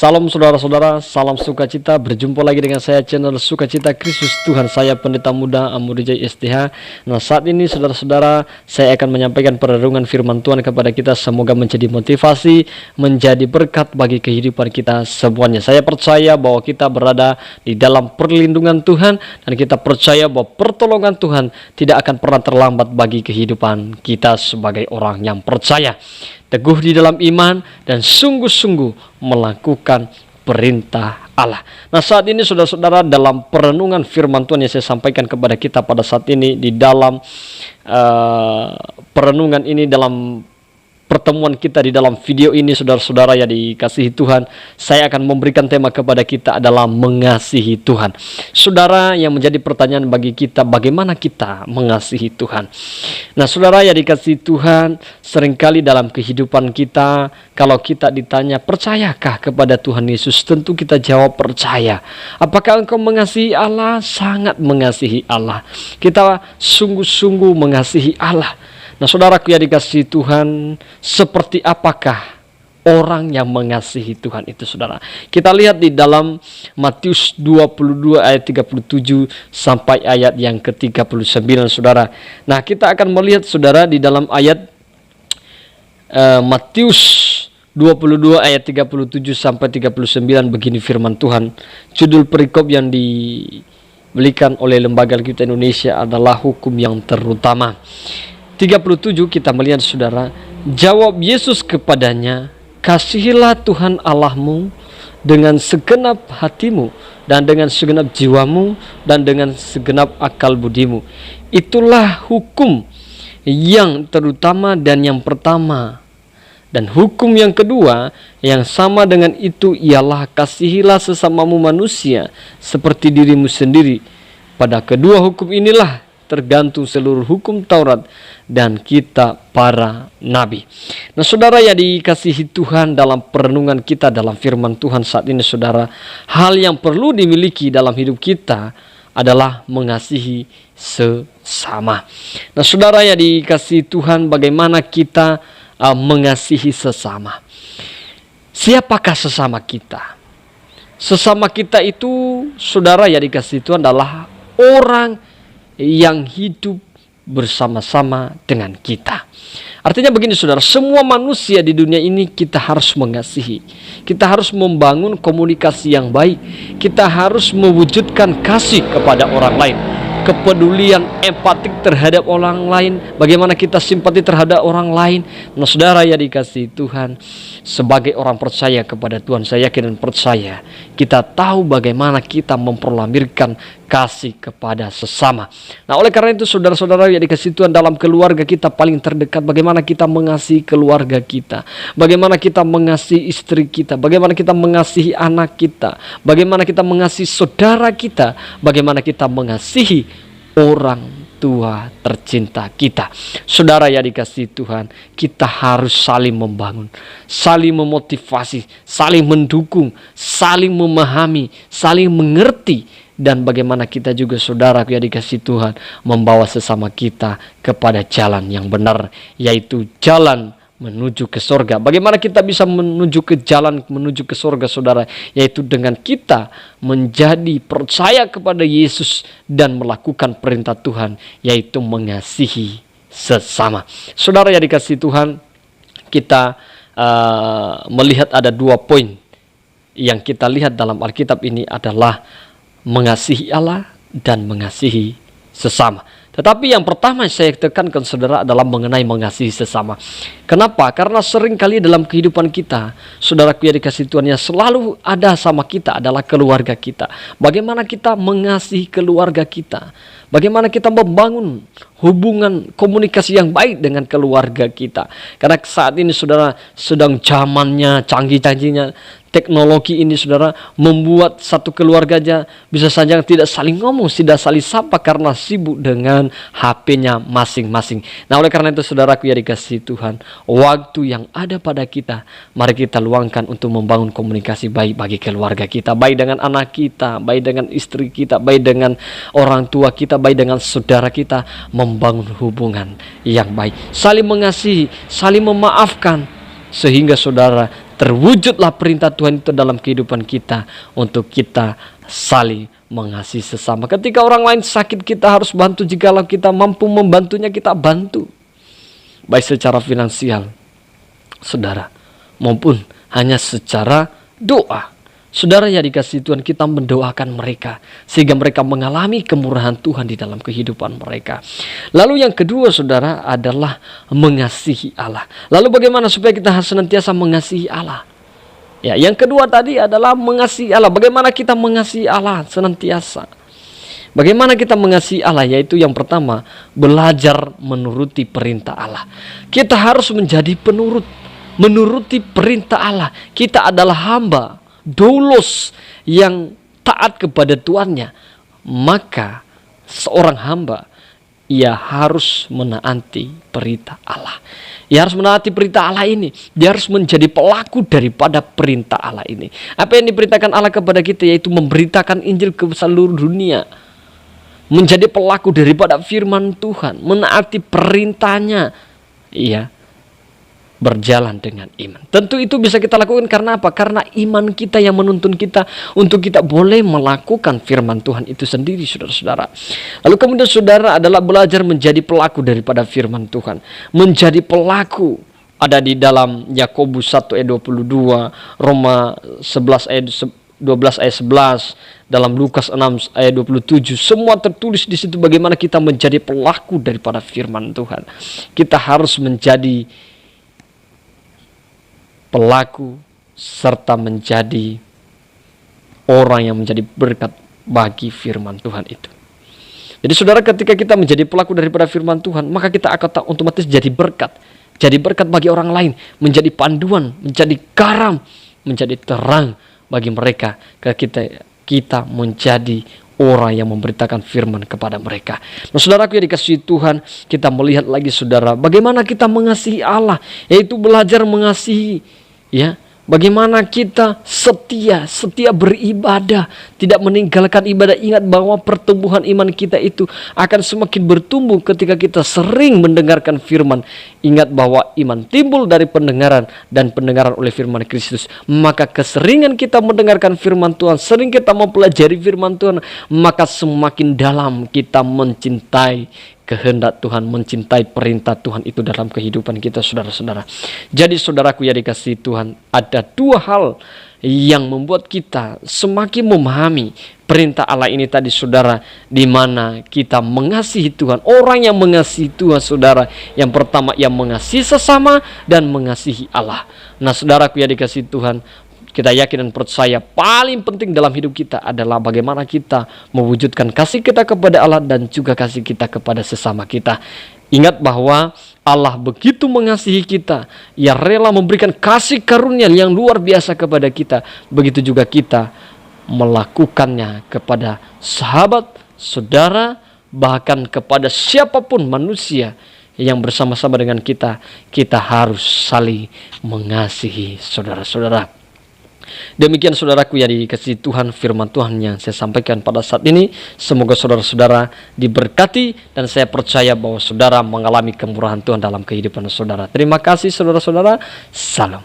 Salam saudara-saudara, salam sukacita. Berjumpa lagi dengan saya channel Sukacita Kristus Tuhan. Saya Pendeta Muda Amurijaya STH. Nah, saat ini saudara-saudara, saya akan menyampaikan perenungan firman Tuhan kepada kita. Semoga menjadi motivasi, menjadi berkat bagi kehidupan kita semuanya. Saya percaya bahwa kita berada di dalam perlindungan Tuhan, dan kita percaya bahwa pertolongan Tuhan tidak akan pernah terlambat bagi kehidupan kita sebagai orang yang percaya, teguh di dalam iman, dan sungguh-sungguh melakukan perintah Allah. Nah, saat ini saudara-saudara, dalam perenungan firman Tuhan yang saya sampaikan kepada kita pada saat ini, di dalam perenungan ini, dalam pertemuan kita di dalam video ini, saudara-saudara yang dikasihi Tuhan, saya akan memberikan tema kepada kita adalah mengasihi Tuhan. Saudara, yang menjadi pertanyaan bagi kita, bagaimana kita mengasihi Tuhan? Nah, saudara yang dikasihi Tuhan, seringkali dalam kehidupan kita, kalau kita ditanya, percayakah kepada Tuhan Yesus? Tentu kita jawab percaya. Apakah engkau mengasihi Allah? Sangat mengasihi Allah. Kita sungguh-sungguh mengasihi Allah. Nah, saudaraku yang dikasihi Tuhan, seperti apakah orang yang mengasihi Tuhan itu, saudara? Kita lihat di dalam Matius 22 ayat 37 sampai ayat yang ke-39, saudara. Nah, kita akan melihat, saudara, di dalam ayat Matius 22 ayat 37 sampai 39, begini firman Tuhan. Judul perikop yang diberikan oleh Lembaga Alkitab Indonesia adalah hukum yang terutama. 37 kita melihat, saudara, jawab Yesus kepadanya, kasihilah Tuhan Allahmu dengan segenap hatimu, dan dengan segenap jiwamu, dan dengan segenap akal budimu. Itulah hukum yang terutama dan yang pertama. Dan hukum yang kedua yang sama dengan itu ialah kasihilah sesamamu manusia seperti dirimu sendiri. Pada kedua hukum inilah tergantung seluruh hukum Taurat dan kita para nabi. Nah, saudara yang dikasihi Tuhan, dalam perenungan kita dalam firman Tuhan saat ini, saudara, hal yang perlu dimiliki dalam hidup kita adalah mengasihi sesama. Nah, saudara yang dikasihi Tuhan, bagaimana kita mengasihi sesama? Siapakah sesama kita? Sesama kita itu, saudara yang dikasihi Tuhan, adalah orang yang hidup bersama-sama dengan kita. Artinya begini, saudara, semua manusia di dunia ini kita harus mengasihi. Kita harus membangun komunikasi yang baik. Kita harus mewujudkan kasih kepada orang lain, kepedulian, empatik terhadap orang lain. Bagaimana kita simpati terhadap orang lain. Nah, saudara yang dikasihi Tuhan, sebagai orang percaya kepada Tuhan, saya yakin dan percaya kita tahu bagaimana kita memprolamirkan kasih kepada sesama. Nah, oleh karena itu, saudara-saudara yang dikasihi Tuhan, dalam keluarga kita paling terdekat, bagaimana kita mengasihi keluarga kita, bagaimana kita mengasihi istri kita, bagaimana kita mengasihi anak kita, bagaimana kita mengasihi saudara kita, bagaimana kita mengasihi orang tua tercinta kita. Saudara yang dikasihi Tuhan, kita harus saling membangun, saling memotivasi, saling mendukung, saling memahami, saling mengerti. Dan bagaimana kita juga, saudara yang dikasihi Tuhan, membawa sesama kita kepada jalan yang benar, yaitu jalan menuju ke sorga. Bagaimana kita bisa menuju ke jalan menuju ke sorga, saudara? Yaitu dengan kita menjadi percaya kepada Yesus dan melakukan perintah Tuhan, yaitu mengasihi sesama. Saudara yang dikasihi Tuhan, kita melihat ada dua poin yang kita lihat dalam Alkitab ini adalah mengasihi Allah dan mengasihi sesama. Tetapi yang pertama saya tekankan, saudara, adalah mengenai mengasihi sesama. Kenapa? Karena seringkali dalam kehidupan kita, saudaraku yang dikasihi Tuhan, yang selalu ada sama kita adalah keluarga kita. Bagaimana kita mengasihi keluarga kita? Bagaimana kita membangun hubungan komunikasi yang baik dengan keluarga kita? Karena saat ini, saudara, sedang zamannya, canggih-canggihnya teknologi ini, saudara, membuat satu keluarga aja bisa saja tidak saling ngomong, tidak saling sapa karena sibuk dengan HP-nya masing-masing. Nah, oleh karena itu, saudaraku yang dikasihi Tuhan, waktu yang ada pada kita, mari kita luangkan untuk membangun komunikasi baik bagi keluarga kita, baik dengan anak kita, baik dengan istri kita, baik dengan orang tua kita, baik dengan saudara kita, membangun hubungan yang baik, saling mengasihi, saling memaafkan, sehingga, saudara, terwujudlah perintah Tuhan itu dalam kehidupan kita untuk kita saling mengasihi sesama. Ketika orang lain sakit, kita harus bantu. Jikalau kita mampu membantunya, kita bantu, baik secara finansial, saudara, maupun hanya secara doa. Saudara yang dikasihi Tuhan, kita mendoakan mereka sehingga mereka mengalami kemurahan Tuhan di dalam kehidupan mereka. Lalu yang kedua, saudara, adalah mengasihi Allah. Lalu bagaimana supaya kita senantiasa mengasihi Allah? Ya, yang kedua tadi adalah mengasihi Allah. Bagaimana kita mengasihi Allah senantiasa? Bagaimana kita mengasihi Allah? Yaitu yang pertama, belajar menuruti perintah Allah. Kita harus menjadi penurut, menuruti perintah Allah. Kita adalah hamba, doulos, yang taat kepada tuannya. Maka seorang hamba, ia harus menaati perintah Allah. Ia harus menaati perintah Allah ini. Dia harus menjadi pelaku daripada perintah Allah ini. Apa yang diperintahkan Allah kepada kita, yaitu memberitakan Injil ke seluruh dunia. Menjadi pelaku daripada firman Tuhan, menaati perintahnya. Iya, berjalan dengan iman. Tentu itu bisa kita lakukan karena apa? Karena iman kita yang menuntun kita untuk kita boleh melakukan firman Tuhan itu sendiri, saudara-saudara. Lalu kemudian saudara adalah belajar menjadi pelaku daripada firman Tuhan. Menjadi pelaku ada di dalam Yakobus 1 ayat 22, Roma 11 ayat 12 ayat 11, dalam Lukas 6 ayat 27. Semua tertulis di situ bagaimana kita menjadi pelaku daripada firman Tuhan. Kita harus menjadi pelaku serta menjadi orang yang menjadi berkat bagi firman Tuhan itu. Jadi saudara, ketika kita menjadi pelaku daripada firman Tuhan, maka kita akan otomatis jadi berkat. Jadi berkat bagi orang lain, menjadi panduan, menjadi garam, menjadi terang bagi mereka. Kita menjadi orang yang memberitakan firman kepada mereka. Nah, saudaraku yang dikasihi Tuhan, kita melihat lagi saudara, bagaimana kita mengasihi Allah, yaitu belajar mengasihi, ya. Bagaimana kita setia beribadah, tidak meninggalkan ibadah. Ingat bahwa pertumbuhan iman kita itu akan semakin bertumbuh ketika kita sering mendengarkan firman. Ingat bahwa iman timbul dari pendengaran, dan pendengaran oleh firman Kristus. Maka keseringan kita mendengarkan firman Tuhan, sering kita mempelajari firman Tuhan, maka semakin dalam kita mencintai kehendak Tuhan, mencintai perintah Tuhan itu dalam kehidupan kita, saudara-saudara. Jadi saudaraku yang dikasihi Tuhan, ada dua hal yang membuat kita semakin memahami perintah Allah ini tadi, saudara, di mana kita mengasihi Tuhan. Orang yang mengasihi Tuhan, saudara, yang pertama yang mengasihi sesama dan mengasihi Allah. Nah, saudaraku yang dikasihi Tuhan, kita yakin dan percaya paling penting dalam hidup kita adalah bagaimana kita mewujudkan kasih kita kepada Allah dan juga kasih kita kepada sesama kita. Ingat bahwa Allah begitu mengasihi kita, Ia rela memberikan kasih karunia yang luar biasa kepada kita. Begitu juga kita melakukannya kepada sahabat, saudara, bahkan kepada siapapun manusia yang bersama-sama dengan kita. Kita harus saling mengasihi, saudara-saudara. Demikian saudaraku yang dikasihi Tuhan, firman Tuhan yang saya sampaikan pada saat ini. Semoga saudara-saudara diberkati, dan saya percaya bahwa saudara mengalami kemurahan Tuhan dalam kehidupan saudara. Terima kasih saudara-saudara. Salam.